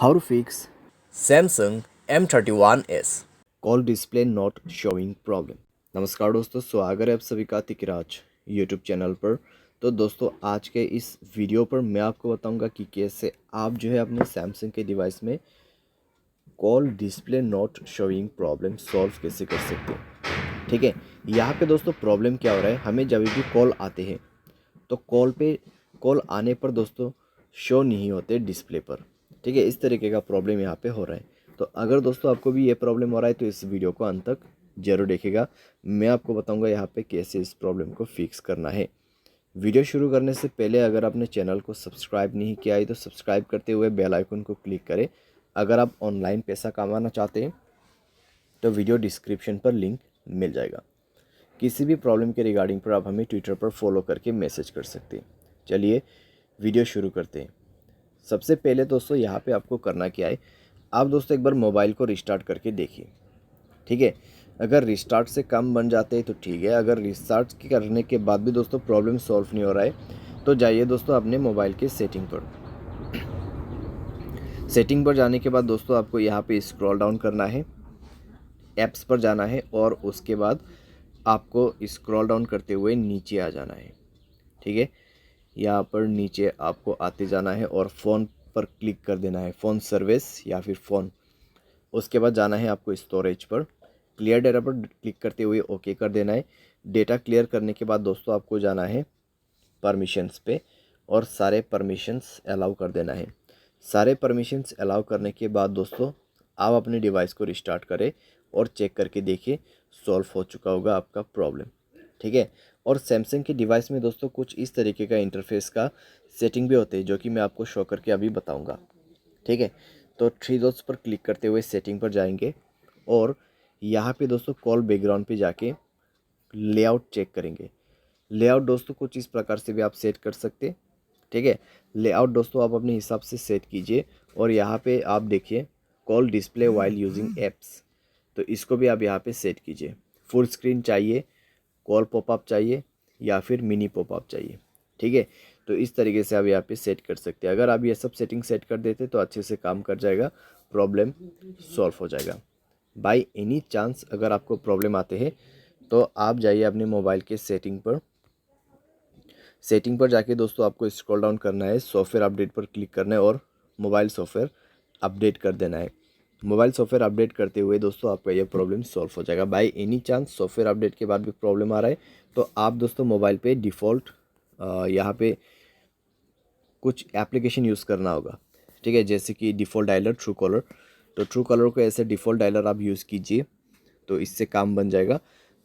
How to fix Samsung M31s। Call display not showing problem. नमस्कार दोस्तों, स्वागत है आप सभी का तिकराज यूट्यूब चैनल पर। तो दोस्तों, आज के इस वीडियो पर मैं आपको बताऊंगा कि कैसे आप जो है अपने सैमसंग के डिवाइस में call display not showing problem solve कैसे कर सकते हैं। ठीक है, यहाँ पे दोस्तों प्रॉब्लम क्या हो रहा है, हमें जब भी कॉल आते हैं तो कॉल आने पर दोस्तों शो नहीं होते डिस्प्ले पर। ठीक है, इस तरीके का प्रॉब्लम यहाँ पे हो रहा है। तो अगर दोस्तों आपको भी ये प्रॉब्लम हो रहा है तो इस वीडियो को अंत तक जरूर देखेगा। मैं आपको बताऊंगा यहाँ पे कैसे इस प्रॉब्लम को फिक्स करना है। वीडियो शुरू करने से पहले अगर आपने चैनल को सब्सक्राइब नहीं किया है तो सब्सक्राइब करते हुए बेल आइकन को क्लिक करें। अगर आप ऑनलाइन पैसा कमाना चाहते हैं तो वीडियो डिस्क्रिप्शन पर लिंक मिल जाएगा। किसी भी प्रॉब्लम के रिगार्डिंग पर आप हमें ट्विटर पर फॉलो करके मैसेज कर सकते हैं। चलिए वीडियो शुरू करते हैं। सबसे पहले दोस्तों यहाँ पे आपको करना क्या है, आप दोस्तों एक बार मोबाइल को रिस्टार्ट करके देखिए। ठीक है, अगर रिस्टार्ट से कम बन जाते हैं तो ठीक है। अगर रिस्टार्ट करने के बाद भी दोस्तों प्रॉब्लम सॉल्व नहीं हो रहा है तो जाइए दोस्तों अपने मोबाइल के सेटिंग पर। सेटिंग पर जाने के बाद दोस्तों आपको यहाँ पे स्क्रॉल डाउन करना है, ऐप्स पर जाना है और उसके बाद आपको स्क्रॉल डाउन करते हुए नीचे आ जाना है। ठीक है, यहाँ पर नीचे आपको आते जाना है और फ़ोन पर क्लिक कर देना है, फ़ोन सर्विस या फिर फ़ोन। उसके बाद जाना है आपको स्टोरेज पर, क्लियर डेटा पर क्लिक करते हुए ओके कर देना है। डेटा क्लियर करने के बाद दोस्तों आपको जाना है परमिशंस पे और सारे परमिशंस अलाउ कर देना है। सारे परमिशंस अलाउ करने के बाद दोस्तों आप अपने डिवाइस को रिस्टार्ट करें और चेक करके देखिए सॉल्व हो चुका होगा आपका प्रॉब्लम। ठीक है, और सैमसंग के डिवाइस में दोस्तों कुछ इस तरीके का इंटरफेस का सेटिंग भी होते हैं जो कि मैं आपको शो करके अभी बताऊंगा। ठीक है, तो थ्री डॉट्स पर क्लिक करते हुए सेटिंग पर जाएंगे और यहाँ पे दोस्तों कॉल बैकग्राउंड पे जाके लेआउट चेक करेंगे। लेआउट दोस्तों कुछ इस प्रकार से भी आप सेट कर सकते हैं। ठीक है, लेआउट दोस्तों आप अपने हिसाब से सेट कीजिए और यहाँ पे आप देखिए call display while using apps, तो इसको भी आप यहाँ पे सेट कीजिए। फुल स्क्रीन चाहिए, कॉल पॉपअप चाहिए या फिर मिनी पॉपअप चाहिए। ठीक है, तो इस तरीके से आप यहाँ पे सेट कर सकते हैं। अगर आप ये सब सेटिंग सेट कर देते तो अच्छे से काम कर जाएगा, प्रॉब्लम सॉल्व हो जाएगा। बाय एनी चांस अगर आपको प्रॉब्लम आते हैं तो आप जाइए अपने मोबाइल के सेटिंग पर। सेटिंग पर जाके दोस्तों आपको स्क्रॉल डाउन करना है, सॉफ्टवेयर अपडेट पर क्लिक करना है और मोबाइल सॉफ्टवेयर अपडेट कर देना है। मोबाइल सॉफ्टवेयर अपडेट करते हुए दोस्तों आपका ये प्रॉब्लम सॉल्व हो जाएगा। By any chance software update के बाद भी प्रॉब्लम आ रहा है तो आप दोस्तों मोबाइल पे डिफ़ॉल्ट यहाँ पे कुछ एप्लीकेशन यूज़ करना होगा। ठीक है, जैसे कि डिफ़ॉल्ट डायलर, ट्रू कॉलर। तो ट्रू कॉलर को ऐसे डिफ़ॉल्ट डायलर आप यूज़ कीजिए तो इससे काम बन जाएगा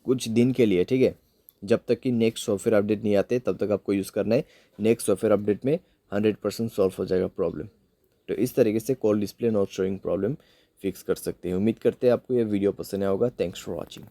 कुछ दिन के लिए। ठीक है, जब तक कि नेक्स्ट सॉफ्टवेयर अपडेट नहीं आते तब तक आपको यूज़ करना है। नेक्स्ट सॉफ्टवेयर अपडेट में 100% सॉल्व हो जाएगा प्रॉब्लम। तो इस तरीके से call display not showing problem fix कर सकते हैं। उम्मीद करते हैं आपको यह वीडियो पसंद आया होगा। Thanks for watching.